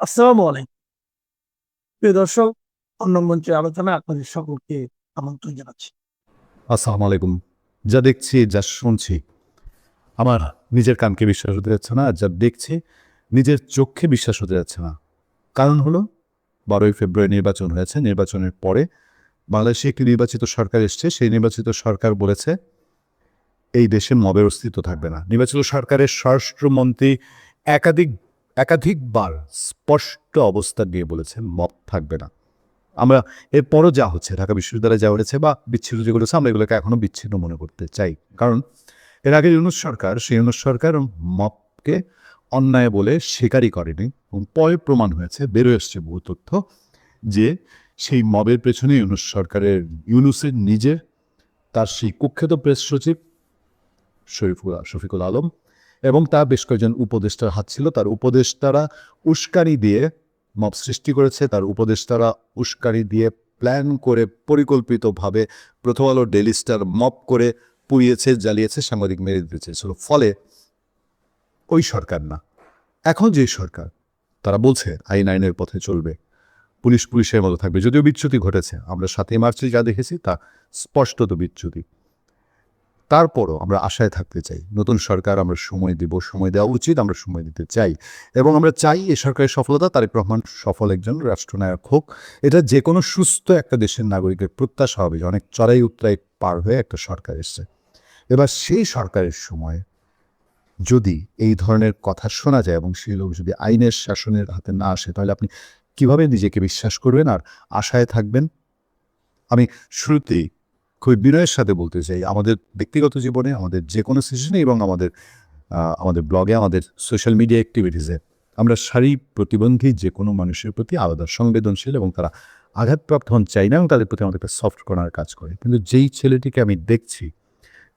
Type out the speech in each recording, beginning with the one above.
আসসালামু আলাইকুম। প্রিয় দর্শক, অন্য মঞ্চের আলোচনায় আপনাদের সকলকে আমন্ত্রণ জানাচ্ছি। আসসালামু আলাইকুম। যা দেখছি, যা শুনছি, আমার নিজের কানকে বিশ্বাস হতে যাচ্ছে না। আর যা দেখছি, নিজের চোখে বিশ্বাস হতে যাচ্ছে না। কারণ হলো ১২ই ফেব্রুয়ারি নির্বাচন হয়েছে। নির্বাচনের পরে বাংলাদেশে একটি নির্বাচিত সরকার এসছে। সেই নির্বাচিত সরকার বলেছে, এই দেশে মবের অস্তিত্ব থাকবে না। নির্বাচিত সরকারের স্বরাষ্ট্রমন্ত্রী একাধিক একাধিকবার স্পষ্ট অবস্থান নিয়ে বলেছেন, মব থাকবে না। আমরা এরপরও যা হচ্ছে, ঢাকা বিশ্ববিদ্যালয়ে যা হয়েছে বা বিচ্ছিন্ন যেগুলো হচ্ছে, আমরা এগুলোকে এখনো বিচ্ছিন্ন মনে করতে চাই। কারণ এর আগে ইউনূস সরকার, সেই ইউনূস সরকার মবকে অন্যায় বলে স্বীকারই করেনি এবং পরে প্রমাণ হয়েছে, বেরোয় এসছে বহু তথ্য, যে সেই মবের পেছনে ইউনূসের নিজের, তার সেই কুখ্যাত প্রেস সচিব শফিকুল আলম এবং তার বেশ কয়েকজন উপদেষ্টার হাত ছিল। তার উপদেষ্টারা উস্কানি দিয়ে মব সৃষ্টি করেছে। তার উপদেষ্টারা উস্কানি দিয়ে প্ল্যান করে পরিকল্পিতভাবে প্রথম আলো, ডেইলি স্টার মব করে পুড়িয়েছে, জ্বালিয়েছে, সাংবাদিক মেরে দিতে চেয়েছিল। ফলে ওই সরকার না, এখন যে সরকার, তারা বলছে আইন আইনের পথে চলবে, পুলিশ পুলিশের মতো থাকবে। যদিও বিচ্যুতি ঘটেছে, আমরা ৭ই মার্চে যা দেখেছি তা স্পষ্টত বিচ্যুতি। তারপরও আমরা আশায় থাকতে চাই। নতুন সরকার, আমরা সময় দিব, সময় দেওয়া উচিত, আমরা সময় দিতে চাই এবং আমরা চাই এই সরকারের সফলতা, তারেক রহমান সফল একজন রাষ্ট্রনায়ক হোক। এটা যে কোনো সুস্থ একটা দেশের নাগরিকের প্রত্যাশা হবে যে অনেক চড়াই উতরাই পার হয়ে একটা সরকার এসছে। এবার সেই সরকারের সময় যদি এই ধরনের কথা শোনা যায় এবং সেই লোক যদি আইনের শাসনের হাতে না আসে, তাহলে আপনি কিভাবে নিজেকে বিশ্বাস করবেন আর আশায় থাকবেন? আমি শুরুতেই খুবই বিনয়ের সাথে বলতে চাই, আমাদের ব্যক্তিগত জীবনে, আমাদের যে কোনো সিচুয়েশনে এবং আমাদের ব্লগে, আমাদের সোশ্যাল মিডিয়া অ্যাক্টিভিটিসে আমরা প্রতিবন্ধী যে কোনো মানুষের প্রতি আলাদা সংবেদনশীল এবং তারা আঘাতপ্রাপ্ত হন চাই না এবং তাদের প্রতি আমাদেরকে সফট করার কাজ করে। কিন্তু যেই ছেলেটিকে আমি দেখছি,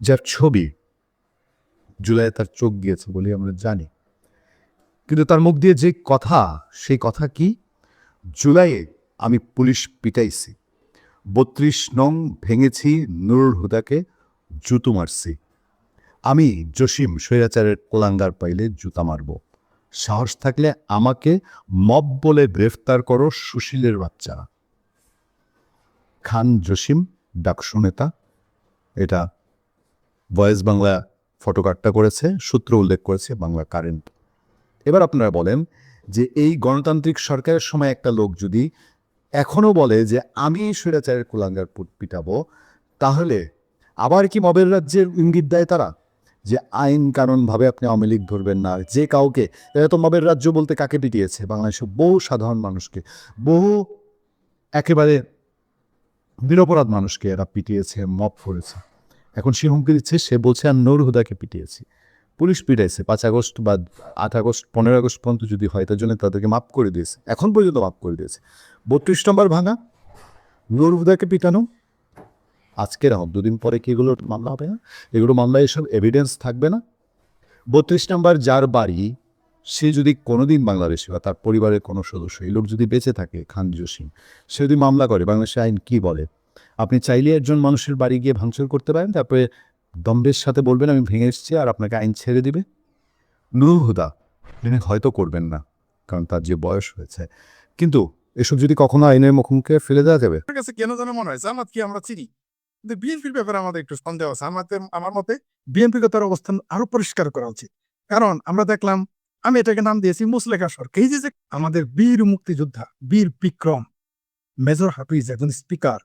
যার ছবি জুলাইয়ে তার চোখ গিয়েছে বলে আমরা জানি, কিন্তু তার মুখ দিয়ে যে কথা, সেই কথা কি? জুলাইয়ে আমি পুলিশ পিটাইছি, ৩২ নং ভেঙেছি, নুরুল হুদাকে জুতো মারছি, আমি জসিম স্বৈরাচারের কোলাঙ্গার পাইলে জুতা মারব, সাহস থাকলে আমাকে মব বলে গ্রেফতার করো সুশীলের বাচ্চা। খান জসিম, ডাকসু নেতা। এটা ভয়েস বাংলা ফটোকার্ডটা করেছে, সূত্র উল্লেখ করেছে বাংলা কারেন্ট। এবার আপনারা বলেন যে এই গণতান্ত্রিক সরকারের সময় একটা লোক যদি এখনো বলে যে আমি স্বৈরাচারের কুলাঙ্গার পিটাবো, তাহলে আবার কি মবের রাজ্যের ইঙ্গিত দেয় তারা? যে আইন কানুন ভাবে আপনি আওয়ামী লীগ ধরবেন না, যে কাউকে। এরা তো মবের রাজ্য বলতে কাকে পিটিয়েছে? বাংলাদেশে বহু সাধারণ মানুষকে, বহু একেবারে নিরপরাধ মানুষকে এরা পিটিয়েছে, মব করেছে। এখন সে হুমকি দিচ্ছে, সে বলছে আর নূর হুদাকে পিটিয়েছি। পুলিশ পিটাইছে ৫ আগস্ট বা ৮ আগস্ট, ১৫ আগস্ট পর্যন্ত যদি হয়, তার জন্য তাদেরকে মাফ করে দিয়েছে, এখন পর্যন্ত মাফ করে দিয়েছে। ৩২ নম্বর ভাঙা, নূর হুদাকে পিটানো, আজকের হোক, দুদিন পরে কি এগুলো মামলা হবে না? এগুলো মামলায় এসব এভিডেন্স থাকবে না? ৩২ নম্বর যার বাড়ি, সে যদি কোনোদিন বাংলাদেশি বা তার পরিবারের কোনো সদস্য, এই লোক যদি বেঁচে থাকে, খান জসিম, সে যদি মামলা করে, বাংলাদেশের আইন কি বলে? আপনি চাইলে একজন মানুষের বাড়ি গিয়ে ভাঙচুর করতে পারেন, তারপরে দম্ভের সাথে বলবেন আমি ভেঙে এসেছি, আর আপনাকে আইন ছেড়ে দিবে। নূর হুদা তিনি হয়তো করবেন না, কারণ তার যে বয়স হয়েছে। কিন্তু এসব যদি কখনো আইনের মুখোমুখি ফেলে দেওয়া যাবে। আমার কাছে কেন যেন মনে হয় জামাত কি আমরা চিনি, কিন্তু বিএনপির ব্যাপারে আমাদের একটু সন্দেহ আছে। আমার মতে বিএনপিকে তার অবস্থান আরো পরিষ্কার করা উচিত। কারণ আমরা দেখলাম, আমি এটাকে নাম দিয়েছি মুসলেখা সরকার। এই যে আমাদের বীর মুক্তিযোদ্ধা, বীর বিক্রম, মেজর হাফিজ একজন স্পিকার,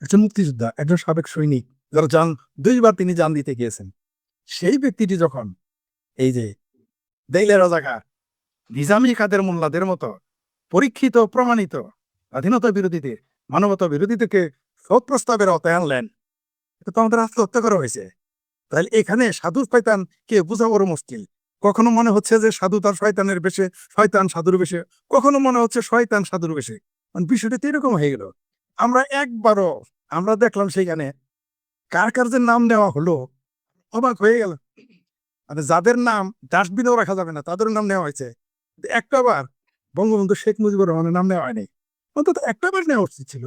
একজন মুক্তিযোদ্ধা, একজন সাবেক সৈনিক, যারা দুইবার তিনি জান দিতে গিয়েছেন, সেই ব্যক্তিটি যখন এই যে দেইলে রাজাকার, নিজামী কাদের মোল্লাদের মতো পরীক্ষিত প্রমাণিত স্বাধীনতা বিরোধীদের, মানবতা বিরোধীদেরকে শোক প্রস্তাবের আওতায় আনলেন, এটা তো আমাদের আত্মহত্যা করা হয়েছে। তাহলে এখানে সাধু শয়তান কে বোঝা বড় মুশকিল। কখনো মনে হচ্ছে যে সাধু তার শয়তানের বেশে, শয়তান সাধুর বেশে, কখনো মনে হচ্ছে শয়তান সাধুর বেশে। মানে বিষয়টা তো এরকম হয়ে গেল। আমরা দেখলাম সেখানে কার কার যে নাম নেওয়া হলো, অবাক হয়ে গেল। মানে যাদের নাম ডাস্টবিনেও রাখা যাবে না, তাদের নাম নেওয়া হয়েছে। একটাবার বঙ্গবন্ধু শেখ মুজিবুর রহমানের নাম নেওয়া হয়নি। অন্তত একটাবার নেওয়া উচিত ছিল।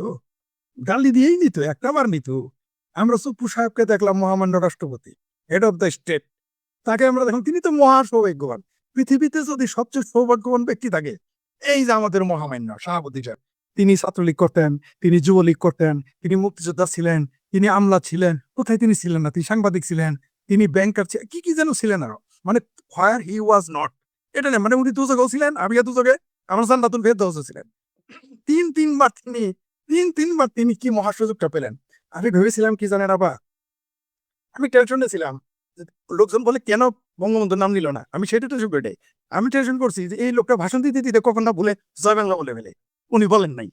গালি দিয়েই নিত, একটাবার নিত। আমরা সুপ্পু সাহেবকে দেখলাম মহামান্য রাষ্ট্রপতি, হেড অফ দ্য স্টেট, তাকে আমরা দেখলাম, তিনি তো মহা সৌভাগ্যবান। পৃথিবীতে যদি সবচেয়ে সৌভাগ্যবান ব্যক্তি থাকে, এই যে আমাদের মহামান্য শাহাবুদ্দিন সাহেব, তিনি ছাত্রলীগ করতেন, তিনি যুবলীগ করতেন, তিনি মুক্তিযোদ্ধা ছিলেন, তিনি আমলা ছিলেন, কোথায় তিনি ছিলেন না, তিনি সাংবাদিক ছিলেন, তিনি ব্যাংকার ছিলেন, কি কি যেন ছিলেন আরো, মানে হোয়ার হি ওয়াজ নট, এটা না, মানে উনি দুজকেও ছিলেন, আমিও দুজকে, আমার জান্নাতুল ফেরদাউস ছিলেন। তিনবার তিনি কি মহাসুযোগটা পেলেন। আমি ভেবেছিলাম কি জানেন আবার, আমি টেনশনে ছিলাম যে লোকজন বলে কেন বঙ্গবন্ধুর নাম নিল না, আমি সেটা টেনশন করে নেই। আমি টেনশন করছি যে এই লোকটা ভাষণ দিতে দিতে কখন না ভুলে জয় বাংলা বলে ফেলে। উনি বলেন নাই,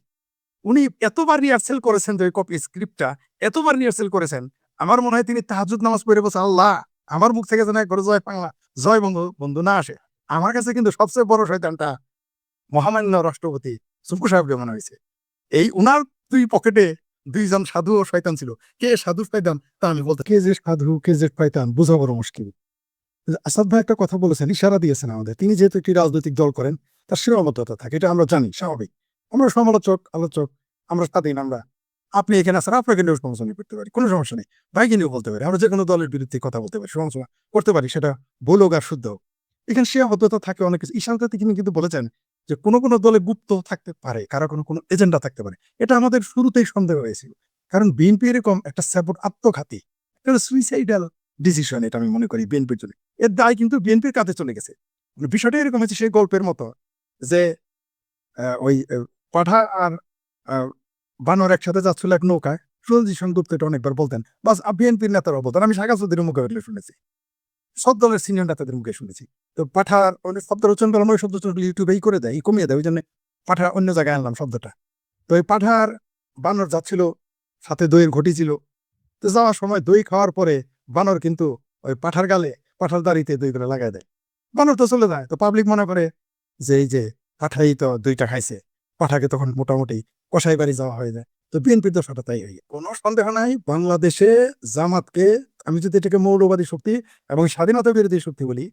উনি এতবার রিহার্সেল করেছেন, যে কপি স্ক্রিপ্টটা এতবার রিহার্সেল করেছেন, আমার মনে হয় তিনি তাহাজ্জুদ নামাজ পড়ে বসে, আল্লাহ আমার মুখ থেকে যেন একবার জয় বাংলা, জয় বঙ্গবন্ধু না আসে। আমার কাছে কিন্তু সবচেয়ে বড় শয়তানটা মহামান্য রাষ্ট্রপতি সুফু সাহেবকে মনে হয়েছে। এই উনার দুই পকেটে দুইজন সাধু ও শয়তান ছিল, কে সাধু শয়তান তা আমি বলতে, কে যে সাধু কে যে শয়তান বোঝা বড় মুশকিল। আসাদ ভাই একটা কথা বলেছেন, ইশারা দিয়েছেন আমাদের, তিনি যেহেতু একটি রাজনৈতিক দল করেন তার সীমাবদ্ধতা থাকে, এটা আমরা জানি, স্বাভাবিক। আমরা সমালোচক আলোচক, আমরা স্বাধীন, আমরা, আপনি এখানে আসেন, আপনাকে নিয়েও সমালোচনা করতে পারি, কোনো সমস্যা নেই, ভাইকে নিয়েও বলতে পারি, আমরা যে কোনো দলের বিরুদ্ধে কথা বলতে পারি, সমালোচনা করতে পারি, সেটা ভুল হোক আর শুদ্ধ হোক। এখানে সীমাবদ্ধতা থাকে অনেক কিছু। ইশারাতে তিনি কিন্তু বলেছেন যে কোনো কোনো দলে গুপ্ত থাকতে পারে, কারো কোনো এজেন্ডা থাকতে পারে। এটা আমাদের শুরুতেই সন্দেহ হয়েছিল, কারণ বিএনপি এরকম একটা সাপোর্ট, আত্মঘাতী একটা সুইসাইডাল ডিসিশন, এটা আমি মনে করি বিএনপির জন্য। এর দায় কিন্তু বিএনপির কাছে চলে গেছে। মানে বিষয়টা এরকম হচ্ছে সেই গল্পের মতো যে ওই পাঠা আর বানর একসাথে যাচ্ছিল এক নৌকায়, সুরজিৎ সেনগুপ্ত এটা অনেকবার বলতেন, বাস বিএনপির নেতারাও বলতেন, আমি শাহা চৌধুরীর মুখে হইলে শুনেছি, সব দলের সিনিয়র নেতাদের মুখে শুনেছি। তো পাঠার অনেক শব্দ রচনা করলাম, ওই শব্দ ইউটিউবেই করে দেয়, কমিয়ে দেয়, ওই জন্য পাঠা অন্য জায়গায় আনলাম শব্দটা। তো এই পাঠার বানর যাচ্ছিল, সাথে দইয়ের ঘটি ছিল, তো যাওয়ার সময় দই খাওয়ার পরে বানর কিন্তু ওই পাঠার গালে, পাঠার দাড়িতে দই করে লাগাই দেয়, বানর তো চলে যায়। তো পাবলিক মনে করে যে এই যে পাঠাই তো দইটা খাইছে, পাঠাকে তখন মোটামুটি কসাই বাড়ি যাওয়া হয়ে যায়। তো বিএনপির দশাটা তাই হয়ে, কোনো সন্দেহ নাই বাংলাদেশে জামাতকে, আমি যদি এটাকে মৌলবাদী শক্তি এবং স্বাধীনতা বিরোধী শক্তি বলি,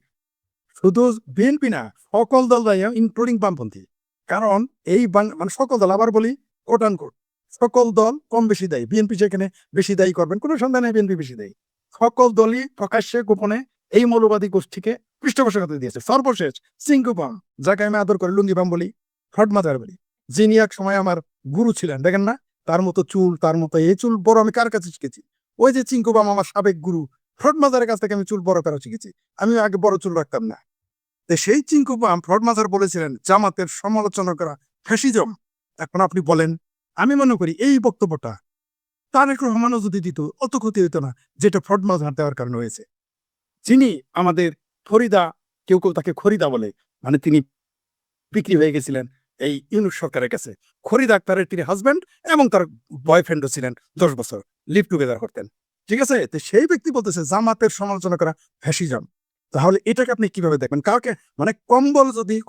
শুধু বিএনপি না, সকল দল দায়ী, ইনক্লুডিং বামপন্থী। কারণ এই মানে সকল দল, আবার বলি কোট আন কোট, সকল দল কম বেশি দায়ী। বিএনপি যেখানে বেশি দায়ী করবেন কোনো সন্দেহ নেই, বিএনপি বেশি দায়ী। সকল দলই প্রকাশ্যে গোপনে এই মৌলবাদী গোষ্ঠীকে পৃষ্ঠপোষকতা দিয়েছে। সর্বশেষ চিঙ্কু বাম, যাকে আমি আদর করে লুঙ্গি বাম বলি, হট মাজার বলি, যিনি এক সময় আমার গুরু ছিলেন, দেখেন না তার মতো চুল, তার মতো এই চুল বড় আমি কার কাছে শিখেছি? ওই যে চিঙ্কু বাম, আমার সাবেক গুরু, ফ্রড মাজারের কাছ থেকে আমি চুল বড় করা শিখেছি। আমি আগে বড় চুল রাখতাম না। সেই চিঙ্কু বাম ফ্রড মাজার বলেছিলেন জামাতের সমালোচনা করা ফ্যাসিজম। এখন আপনি বলেন, আমি মনে করি এই বক্তব্যটা তারেক রহমানও যদি দিত অত ক্ষতি হইতো না, যেটা ফ্রড মাজার দেওয়ার কারণে হয়েছে। যিনি আমাদের ফরিদা, কেউ কেউ তাকে খরিদা বলে, মানে তিনি বিক্রি হয়ে গেছিলেন এই ইউনুস সরকারের কাছে। খরিদা আক্তারের তিনি হাজব্যান্ড এবং তার বয়ফ্রেন্ডও ছিলেন, 10 বছর লিভ টুগেদার করতেন, ঠিক আছে? তো সেই ব্যক্তি বলতেছে জামাতের সমালোচনা করা ফ্যাসিজম। তাহলে এটাকে আপনি কিভাবে দেখবেন? কাউকে মানে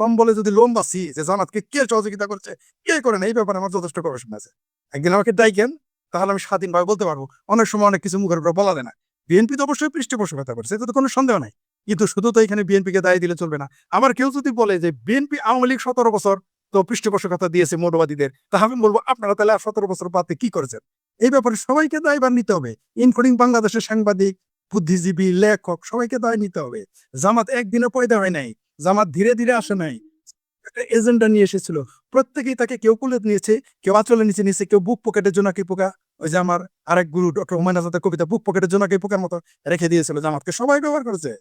কম্বলে যদি লোম বাসি যে জামাতকে কে সহযোগিতা করছে, কে করেন, এই ব্যাপারে আমার যথেষ্ট গবেষণা আছে। একদিন আমাকে ডাইকেন, তাহলে আমি স্বাধীনভাবে বলতে পারবো। অনেক সময় অনেক কিছু মুখের উপর বলা যায় না। বিএনপি তো অবশ্যই পৃষ্ঠপোষকতা করছে, এতে তো কোনো সন্দেহ নাই। কিন্তু শুধু তো এখানে বিএনপিকে দায় দিলে চলবে না। আবার কেউ যদি বলে যে বিএনপি আওয়ামী লীগ 17 বছর তো পৃষ্ঠপোষকতা দিয়েছে মৌলবাদীদের, তাহলে আমি বলবো আপনারা তাহলে 17 বছর বাদে কি করেছেন? এই ব্যাপারে সবাইকে দায়ভার নিতে হবে, ইনক্লুডিং বাংলাদেশের সাংবাদিক, বুদ্ধিজীবী, লেখক, সবাইকে দায় নিতে হবে। জামাত একদিনে পয়দা হয় নাই, জামাত ধীরে ধীরে আসে নাই, একটা এজেন্ডা নিয়ে এসেছিল। প্রত্যেকেই তাকে কেউ কুলে নিয়েছে, কেউ আঁচলে নিচে নিয়েছে, কেউ বুক পকেটের জোনাকি পোকা, ওই যে আমার আরেক গুরু ডক্টর হুমায়ুন আজাদের কবিতা, বুক পকেটের জোনাকি পোকার মতো রেখে দিয়েছিল জামাতকে। সবাই ব্যবহার করেছে।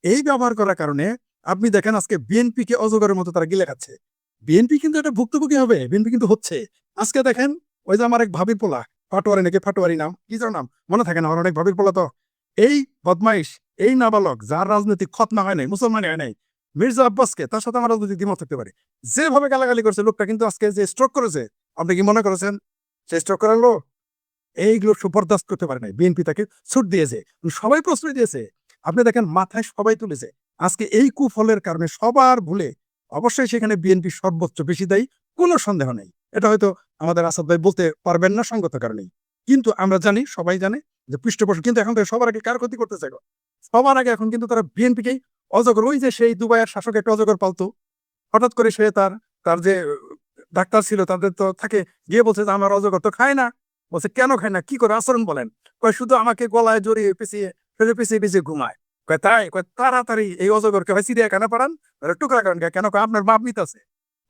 এই ব্যবহার করার কারণে আপনি দেখেন আজকে বিএনপি কে অজগরের মতো তারা গিলে খাচ্ছে। বিএনপি কিন্তু এটা ভুক্তভোগী হবে, বিএনপি কিন্তু হচ্ছে। আজকে দেখেন ওই যে আমার এক ভাবির পোলা, পাটোয়ারি নাকি ফাটোয়ারি নাম, কি যার নাম মনে থাকে না, আমার অনেক ভাবির পোলা, তো এই বদমাইশ, এই নাবালক যার রাজনৈতিক খতনা হয় নাই, মুসলমান হয় নাই, মির্জা আব্বাসকে, তার সাথে আমার রাজনৈতিক দ্বিমত থাকতে পারে, যেভাবে গালাগালি করছে লোকটা, কিন্তু আজকে যে স্ট্রোক করেছে, আপনি কি মনে করেছেন সে স্ট্রোক করার লোক? এইগুলো সুবরদাস্ত করতে পারে নাই, বিএনপি তাকে ছুট দিয়েছে, সবাই প্রশ্রয় দিয়েছে। আপনি দেখেন মাথায় সবাই তুলেছে। আজকে এই কুফলের কারণে সবার ভুলে অবশ্যই সেখানে বিএনপি সর্বোচ্চ বেশি দায়ী, কোনো সন্দেহ নেই। এটা হয়তো আমাদের আসাদ ভাই বলতে পারবেন না সঙ্গত কারণেই, কিন্তু আমরা জানি, সবাই জানে যে পৃষ্ঠপোষক। কিন্তু এখন থেকে সবার আগে কার ক্ষতি করতে চাই? সবার আগে এখন কিন্তু তারা বিএনপিকেই অজগর, ওই যে সেই দুবাইয়ের শাসক একটা অজগর পালতো, হঠাৎ করে সে তার তার যে ডাক্তার ছিল তাদের তো থাকে, গিয়ে বলছে যে আমার অজগর তো খায় না। বলছে কেন খায় না, কি করে আচরণ বলেন? কয় শুধু আমাকে গলায় জড়িয়ে পিছিয়ে পিছিয়ে পিছিয়ে ঘুমায়। কয় তাই? কয় তাড়াতাড়ি এই অজগরকে হয় চিড়িয়াখানা পাঠান, টুকরা করেন। কেন? কয় আপনার মাপ নিতে আছে।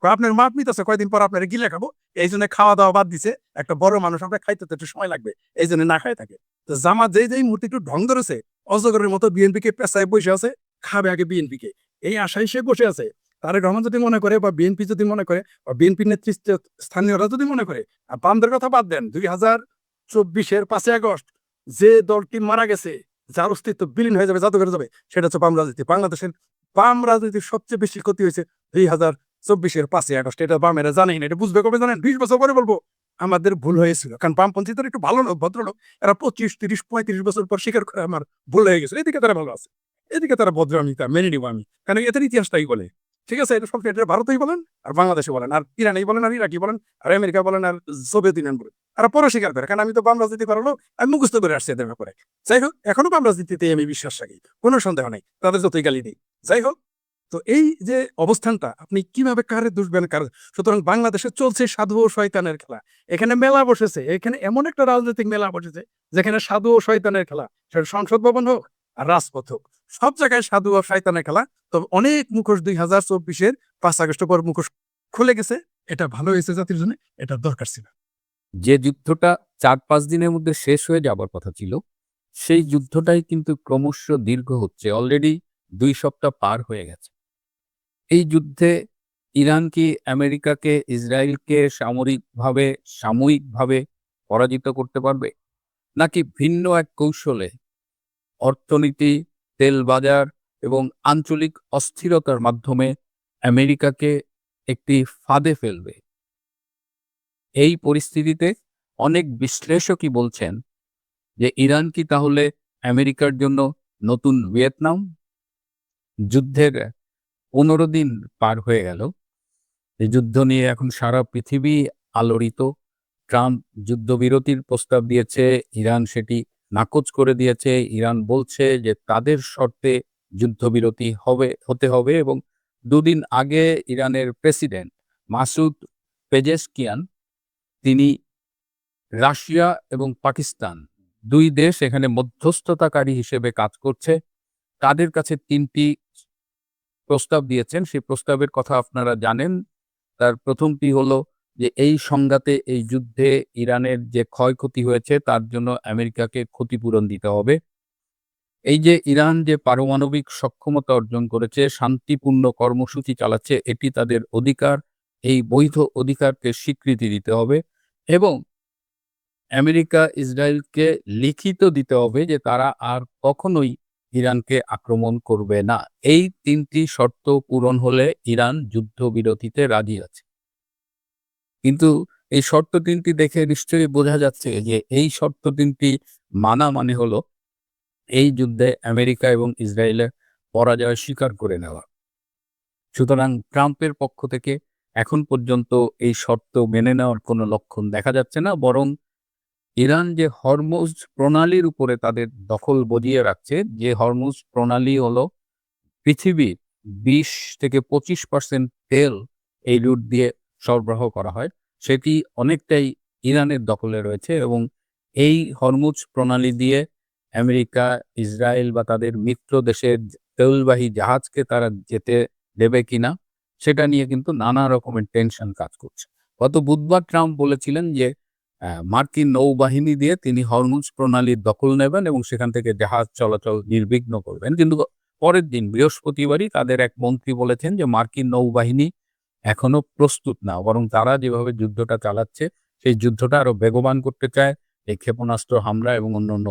আপনার মাপ নিতেছে কয়দিন পর আপনার গিলে খাবো, এই জন্য খাওয়া দাওয়া বাদ দিছে। একটা বড় মানুষ আমরা খাইতে তো একটু সময় লাগবে, এই জন্য না খাই থাকে। তো জামাত যেই মুহূর্তে একটু ঢং ধরেছে, অজগরের মতো বিএনপি কে পেঁচায় বসে আছে, খাবে আগে বিএনপি কে, এই আশায় সে বসে আছে। তারেক রহমান যদি মনে করে বা বিএনপি যদি মনে করে বা বিএনপি নেতৃত্ব স্থানীয়রা যদি মনে করে, আর বামদের কথা বাদ দেন, 2024-এর 5ই আগস্ট যে দলটি মারা গেছে, যার অস্তিত্ব বিলীন হয়ে যাবে, জাদুঘরে যাবে, সেটা হচ্ছে বাম রাজনীতি। বাংলাদেশের বাম রাজনীতির সবচেয়ে বেশি ক্ষতি হয়েছে 2024-এর 5ই আগস্ট। এটা বামেরা জানেই না, এটা বুঝবে কবে জানেন? 20 বছর পরে বলবো আমাদের ভুল হয়েছিল। কারণ বামপন্থীদের একটু ভালো লোক, ভদ্রলোক, এরা 25, 30, 35 বছর পর স্বীকার করে আমার ভুল হয়ে গেছে। এদিকে তারা ভালো আছে, এদিকে তারা ভদ্রামিতা মেনে নিবো আমি, কারণ এদের ইতিহাসটাই বলে। ঠিক আছে, এটা সব এটা ভারতেই বলেন, আর বাংলাদেশে বলেন, আর ইরানেই বলেন, আর ইরাকি বলেন, আর আমেরিকা বলেন, আর সোভিয়েত ইউনিয়ন বলেন। আর পরে স্বীকার করে, কারণ আমি তো বাম রাজনীতি করালো, আমি মুখস্থ করে আসছি এদের ব্যাপারে। যাই হোক, এখনো বাম রাজনীতিতে আমি বিশ্বাস রাখি, কোনো সন্দেহ নেই, তাদের যতই গালি দিই। যাই হোক, তো এই যে অবস্থানটা, আপনি কিভাবে কারে দুষবেন কার? সুতরাং বাংলাদেশে চলছে সাধু ও শয়তানের খেলা। এখানে মেলা বসেছে, এখানে এমন একটা রাজনৈতিক মেলা বসেছে যেখানে সাধু ও শয়তানের খেলা। সেটা সংসদ ভবন হোক আর রাজপথ হোক, সব জায়গায় সাধু ও শয়তানের খেলা। তবে অনেক মুখোশ 2024-এর 5 আগস্ট পর মুখোশ খুলে গেছে। এটা ভালো হয়েছে জাতির জন্য, এটা দরকার ছিল। যে যুদ্ধটা 4-5 দিনের মধ্যে শেষ হয়ে যাবার কথা ছিল, সেই যুদ্ধটাই কিন্তু ক্রমশ দীর্ঘ হচ্ছে। অলরেডি 2 সপ্তাহ পার হয়ে গেছে। এই যুদ্ধে ইরান কি আমেরিকাকে, ইসরায়েলকে সাময়িকভাবে পরাজিত করতে পারবে? নাকি ভিন্ন এক কৌশলে অর্থনীতি, তেল বাজার এবং আঞ্চলিক অস্থিরতার মাধ্যমে আমেরিকাকে একটি ফাঁদে ফেলবে? এই পরিস্থিতিতে অনেক বিশ্লেষকই বলছেন যে ইরান কি তাহলে আমেরিকার জন্য নতুন ভিয়েতনাম? যুদ্ধের 15 দিন পার হয়ে গেল। এই যুদ্ধ নিয়ে এখন সারা পৃথিবী আলোড়িত। ট্রাম্প যুদ্ধবিরতির প্রস্তাব দিয়েছে, ইরান সেটি নাকচ করে দিয়েছে। ইরান বলছে যে তাদের শর্তে যুদ্ধবিরতি হতে হবে এবং 2 দিন আগে ইরানের প্রেসিডেন্ট মাসুদ পেজেশকিয়ান, তিনি রাশিয়া এবং পাকিস্তান 2 দেশ এখানে মধ্যস্থতাকারী হিসেবে কাজ করছে, তাদের কাছে 3টি প্রস্তাব দিয়েছেন। সেই প্রস্তাবের কথা আপনারা জানেন। তার প্রথমটি হলো যে এই সংঘাতে, এই যুদ্ধে ইরানের যে ক্ষয়ক্ষতি হয়েছে তার জন্য আমেরিকাকে ক্ষতিপূরণ দিতে হবে। এই যে ইরান যে পারমাণবিক সক্ষমতা অর্জন করেছে, শান্তিপূর্ণ কর্মসূচি চালাচ্ছে, এটি তাদের অধিকার। এই বৈধ অধিকারকে স্বীকৃতি দিতে হবে এবং আমেরিকা ইসরায়েলকে লিখিত দিতে হবে যে তারা আর কখনোই ইরানকে আক্রমণ করবে না। এই 3টি শর্ত পূরণ হলে ইরান যুদ্ধবিরতিতে রাজি আছে। কিন্তু এই শর্ত 3টি দেখে নিশ্চয়ই বোঝা যাচ্ছে যে এই শর্ত 3টি মানা মানে হলো এই যুদ্ধে আমেরিকা এবং ইসরায়েলের পরাজয় স্বীকার করে নেওয়া। সুতরাং ট্রাম্পের পক্ষ থেকে এখন পর্যন্ত এই শর্ত মেনে নেওয়ার কোনো লক্ষণ দেখা যাচ্ছে না, বরং ইরান যে হরমুজ প্রণালীর উপরে তাদের দখল বজিয়ে রাখছে, যে হরমুজ প্রণালী হলো পৃথিবীর 20-25% তেল এই রুট দিয়ে সরবরাহ করা হয়, সেটি অনেকটাই ইরানের দখলে রয়েছে এবং এই হরমুজ প্রণালী দিয়ে আমেরিকা, ইসরায়েল বা তাদের মিত্র দেশের তেলবাহী জাহাজকে তারা যেতে দেবে কিনা সেটা নিয়ে কিন্তু নানা রকমের টেনশন কাজ করছে। গত বুধবার ট্রাম্প বলেছিলেন যে মার্কিন নৌবাহিনী দিয়ে তিনি হরমুজ প্রণালীর দখল নেবেন এবং সেখান থেকে জাহাজ চলাচল নির্বিঘ্ন করবেন। কিন্তু পরের দিন বৃহস্পতিবারই তাদের এক মন্ত্রী বলেছেন যে মার্কিন নৌবাহিনী এখনো প্রস্তুত না, বরং তারা যেভাবে যুদ্ধটা চালাচ্ছে সেই যুদ্ধটা আরো বেগবান করতে চায়, এই ক্ষেপণাস্ত্র হামলা এবং অন্যান্য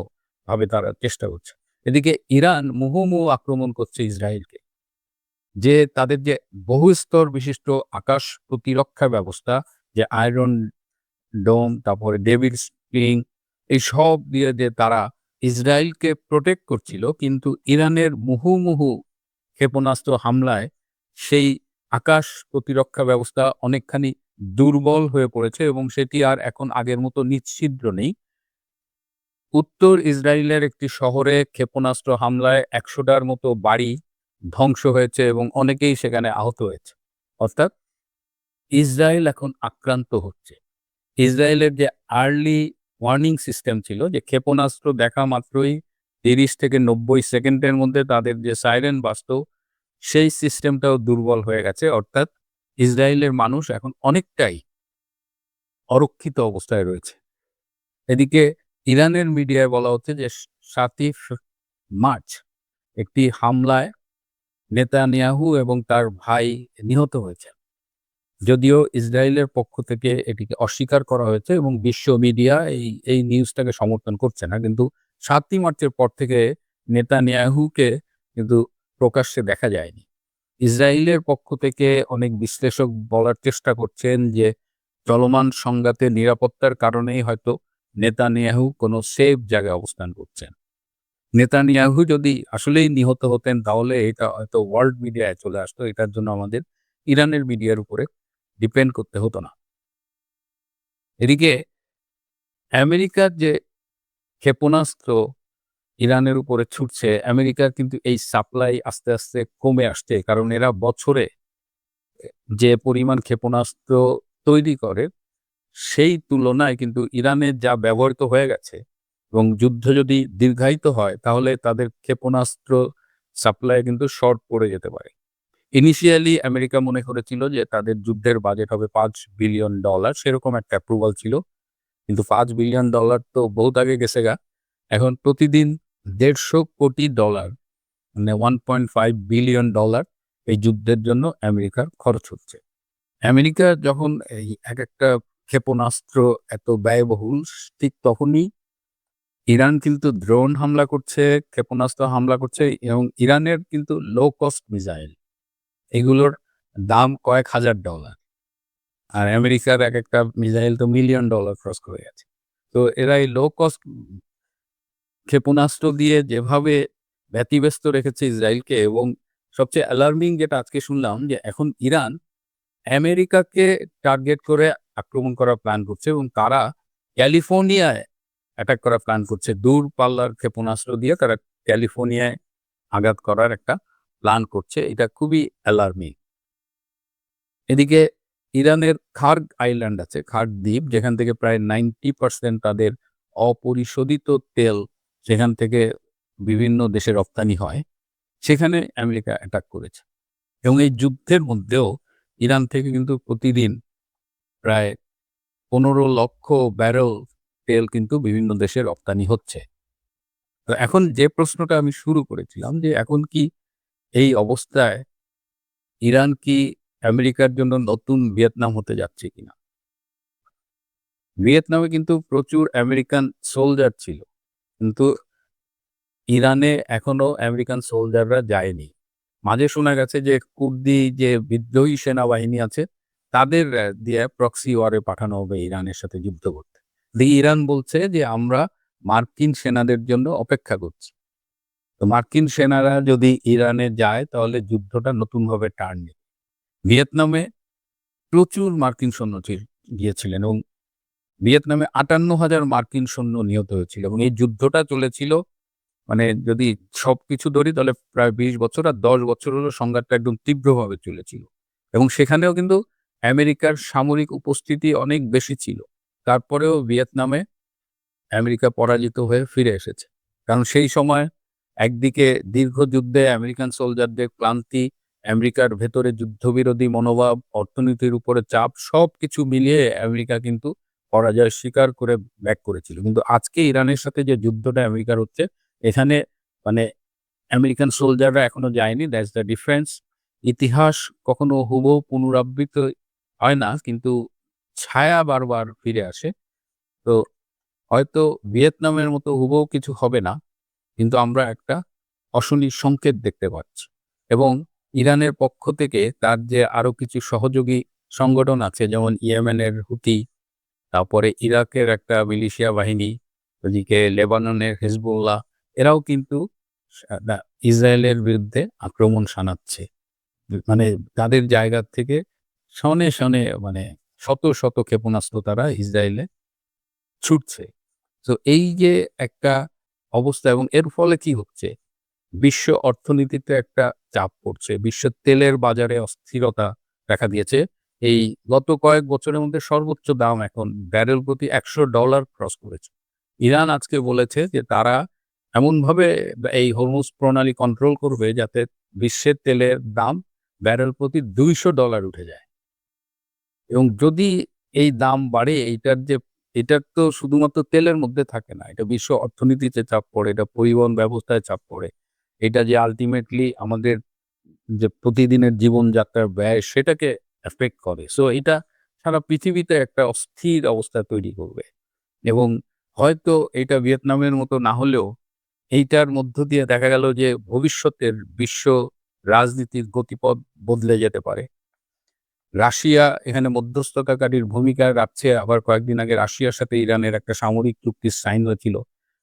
ভাবে তারা চেষ্টা করছে। এদিকে ইরান মুহুর্মুহু আক্রমণ করছে ইসরায়েলকে, যে তাদের যে বহুস্তর বিশিষ্ট আকাশ প্রতিরক্ষা ব্যবস্থা, যে আয়রন ডোম, তারপরে ডেভিড স্প্রিং, এই সব দিয়ে যে তারা ইসরায়েলকে প্রোটেক্ট করছিল, কিন্তু ইরানের মুহুর্মুহু ক্ষেপণাস্ত্র হামলায় সেই আকাশ প্রতিরক্ষা ব্যবস্থা অনেকখানি দুর্বল হয়ে পড়েছে এবং সেটি আর এখন আগের মতো নিশ্ছিদ্র নেই। উত্তর ইসরায়েলের একটি শহরে ক্ষেপণাস্ত্র হামলায় 100টার মতো বাড়ি ধ্বংস হয়েছে এবং অনেকেই সেখানে আহত হয়েছে। অর্থাৎ ইসরায়েল এখন আক্রান্ত হচ্ছে। ইসরায়েলের যে আর্লি ওয়ার্নিং সিস্টেম ছিল, যে ক্ষেপণাস্ত্র দেখা মাত্রই 30-90 সেকেন্ডের মধ্যে তাদের যে সাইরেন বাজতো, সেই সিস্টেমটাও দুর্বল হয়ে গেছে। অর্থাৎ ইসরায়েলের মানুষ এখন অনেকটাই অরক্ষিত অবস্থায় রয়েছে। এদিকে ইরানের মিডিয়ায় বলা হচ্ছে যে ৭ই মার্চ একটি হামলায় নেতানিয়াহু এবং তার ভাই নিহত হয়েছেন। যদিও ইসরায়েলের পক্ষ থেকে এটিকে অস্বীকার করা হয়েছে এবং বিশ্ব মিডিয়া এই নিউজটাকে সমর্থন করছে না। কিন্তু ৭ই মার্চের পর থেকে নেতানিয়াহুকে কিন্তু প্রকাশ্যে দেখা যায়নি। ইসরায়েলের পক্ষ থেকে অনেক বিশ্লেষক বলার চেষ্টা করছেন যে চলমান সংঘাতের নিরাপত্তার কারণেই হয়তো নেতানিয়াহু কোনো সেফ জায়গায় অবস্থান করছেন। নেতানিয়াহু যদি আসলেই নিহত হতেন তাহলে এটা হয়তো ওয়ার্ল্ড মিডিয়ায় চলে আসতো। এটার জন্য আমাদের ইরানের মিডিয়ার উপরে ডিপেন্ড করতে হতো না। এদিকে আমেরিকার যে ক্ষেপণাস্ত্র ইরানের উপরে ছুটছে, আমেরিকার কিন্তু এই সাপ্লাই আস্তে, আস্তে কমে আসছে। কারণ এরা বছরে যে পরিমাণ ক্ষেপণাস্ত্র তৈরি করে, সেই তুলনায় কিন্তু ইরানের যা ব্যবহৃত হয়ে গেছে এবং যুদ্ধ যদি দীর্ঘায়িত হয়, তাহলে তাদের ক্ষেপণাস্ত্র সাপ্লাই কিন্তু শর্ট পড়ে যেতে পারে। ইনিশিয়ালি আমেরিকা মনে করেছিল যে তাদের যুদ্ধের বাজেট হবে $5 বিলিয়ন, সেরকম একটা অ্যাপ্রুভাল ছিল। কিন্তু $5 বিলিয়ন তো বহুত আগে গেছে গা। এখন প্রতিদিন $150 কোটি, মানে $1.5 বিলিয়ন এই যুদ্ধের জন্য আমেরিকার খরচ হচ্ছে। আমেরিকা যখন এই একটা ক্ষেপণাস্ত্র এত ব্যয়বহুল, ঠিক তখনই ইরান কিন্তু ড্রোন হামলা করছে, ক্ষেপণাস্ত্র হামলা করছে এবং ইরানের কিন্তু লো কস্ট মিসাইল, এগুলোর দাম কয়েক হাজার ডলার। আর আমেরিকার একটা মিসাইল তো $1 মিলিয়ন খরচ করে গেছে। তো এরা এই লো কস্ট ক্ষেপণাস্ত্র দিয়ে যেভাবে ব্যতিব্যস্ত রেখেছে ইসরায়েলকে, এবং সবচেয়ে অ্যালার্মিং যেটা আজকে শুনলাম যে এখন ইরান আমেরিকাকে টার্গেট করে আক্রমণ করার প্ল্যান করছে এবং তারা ক্যালিফোর্নিয়ায় অ্যাটাক করার প্ল্যান করছে। দূরপাল্লার ক্ষেপণাস্ত্র দিয়ে তারা ক্যালিফোর্নিয়ায় আঘাত করার একটা প্ল্যান করছে। এটা খুবই অ্যালার্মিং। এদিকে ইরানের খার্গ আইল্যান্ড আছে, খার্গ দ্বীপ, যেখান থেকে প্রায় 90% তাদের অপরিশোধিত তেল সেখান থেকে বিভিন্ন দেশে রপ্তানি হয়। সেখানে আমেরিকা অ্যাটাক করেছে এবং এই যুদ্ধের মধ্যেও ইরান থেকে কিন্তু প্রতিদিন প্রায় 15 লক্ষ ব্যারেল তেল কিন্তু বিভিন্ন দেশে রপ্তানি হচ্ছে। তো এখন যে প্রশ্নটা আমি শুরু করেছিলাম যে এখন কি এই অবস্থায় ইরান কি আমেরিকার জন্য নতুন ভিয়েতনাম হতে যাচ্ছে কিনা? ভিয়েতনামে কিন্তু প্রচুর আমেরিকান সোলজার ছিল, কিন্তু ইরানে এখনো আমেরিকান সোলজাররা যায়নি। মাঝে শোনা গেছে যে কুর্দি যে বিদ্রোহী সেনাবাহিনী আছে তাদের দিয়ে প্রক্সি ওয়ারে পাঠানো হবে ইরানের সাথে যুদ্ধ করতে। ইরান বলছে যে আমরা মার্কিন সেনাদের জন্য অপেক্ষা করছি। তো মার্কিন সেনারা যদি ইরানে যায় তাহলে যুদ্ধটা নতুনভাবে টার্ন নেবে। ভিয়েতনামে প্রচুর মার্কিন সৈন্য গিয়েছিলেন এবং ভিয়েতনামে 58,000 মার্কিন সৈন্য নিহত হয়েছিল এবং এই যুদ্ধটা চলেছিল, মানে যদি সবকিছু ধরি তাহলে প্রায় 20 বছর, আর 10 বছর হলো সংঘাতটা একদম তীব্রভাবে চলেছিল এবং সেখানেও কিন্তু আমেরিকার সামরিক উপস্থিতি অনেক বেশি ছিল। তারপরেও ভিয়েতনামে আমেরিকা পরাজিত হয়ে ফিরে এসেছে। কারণ সেই সময় একদিকে দীর্ঘ যুদ্ধে আমেরিকান সোলজারদের ক্লান্তি, আমেরিকার ভেতরে যুদ্ধবিরোধী মনোভাব, অর্থনীতির উপরে চাপ, সবকিছু মিলিয়ে আমেরিকা কিন্তু পরাজয় স্বীকার করে ব্যাক করেছিল। কিন্তু আজকে ইরানের সাথে যে যুদ্ধটা আমেরিকার হচ্ছে, এখানে মানে আমেরিকান সোলজাররা এখনো যায়নি। That's the difference. ইতিহাস কখনো হুবহু পুনরাবৃত্ত হয় না, কিন্তু ছায়া বারবার ফিরে আসে। তো হয়তো ভিয়েতনামের মতো হুবহু কিছু হবে না, কিন্তু আমরা একটা অশনি সংকেত দেখতে পাচ্ছি এবং ইরানের পক্ষ থেকে তার যে আরো কিছু সহযোগী সংগঠন আছে, যেমন ইয়েমেনের হুতি, তারপরে ইরাকের একটা মিলিশিয়া বাহিনী, ওদিকে লেবাননের হিজবুল্লাহ, এরাও কিন্তু ইসরায়েলের বিরুদ্ধে আক্রমণ শানাচ্ছে। মানে তাদের জায়গা থেকে শনে শনে, মানে শত শত ক্ষেপণাস্ত্র তারা ইসরায়েলে ছুটছে। তো এই যে একটা অবস্থা, এবং এর ফলে কি হচ্ছে, বিশ্ব অর্থনীতিতে একটা চাপ পড়ছে, বিশ্ব তেলের বাজারে অস্থিরতা দেখা দিয়েছে। এই গত কয়েক বছরের মধ্যে সর্বোচ্চ দাম এখন ব্যারেল প্রতি $100 ক্রস করেছে। ইরান আজকে বলেছে যে তারা এমনভাবে এই হরমুজ প্রণালী কন্ট্রোল করবে যাতে বিশ্বের তেলের দাম ব্যারেল প্রতি $200 উঠে যায়। এবং যদি এই দাম বাড়ে, এটার তো শুধুমাত্র তেলের মধ্যে থাকে না, এটা বিশ্ব অর্থনীতিতে চাপ পড়ে, এটা পরিবহন ব্যবস্থায় চাপ পড়ে, এটা যে আলটিমেটলি আমাদের যে প্রতিদিনের জীবনযাত্রার ব্যয় সেটাকে এফেক্ট করে। সো এটা সারা পৃথিবীতে একটা অস্থির অবস্থা তৈরি করবে এবং হয়তো এটা ভিয়েতনামের মতো না হলেও এইটার মধ্য দিয়ে দেখা গেল যে ভবিষ্যতের বিশ্ব রাজনীতির গতিপথ বদলে যেতে পারে। রাশিয়া এখানে মধ্যস্থতাকারীর ভূমিকা রাখছে। আবার কয়েকদিন আগে রাশিয়ার সাথে ইরানের একটা সামরিক চুক্তি সাইন হয়েছিল।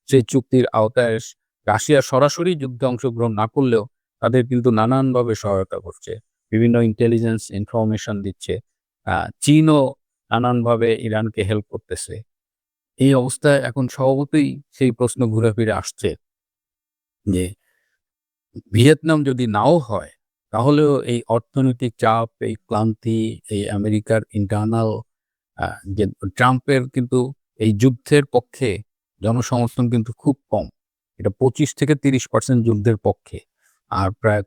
সেই চুক্তির আওতায় রাশিয়া সরাসরি যুদ্ধে অংশগ্রহণ না করলেও তাদের কিন্তু নানানভাবে সহায়তা করছে। বিভিন্ন ইন্টেলিজেন্স ইনফরমেশন দিচ্ছে। চীনও নানানভাবে ইরানকে হেল্প করতেছে। এই অবস্থায় এখন স্বভাবতই সেই প্রশ্ন ঘুরে ফিরে আসছে যে ভিয়েতনাম যদি নাও হয়, তাহলেও এই অর্থনৈতিক চাপ, এই ক্লান্তি, এই আমেরিকার ইন্টারনাল যে ট্রাম্পের কিন্তু এই যুদ্ধের পক্ষে জনসমর্থন কিন্তু খুব কম। এটা 25 থেকে 30% যুদ্ধের পক্ষে। আর প্রায়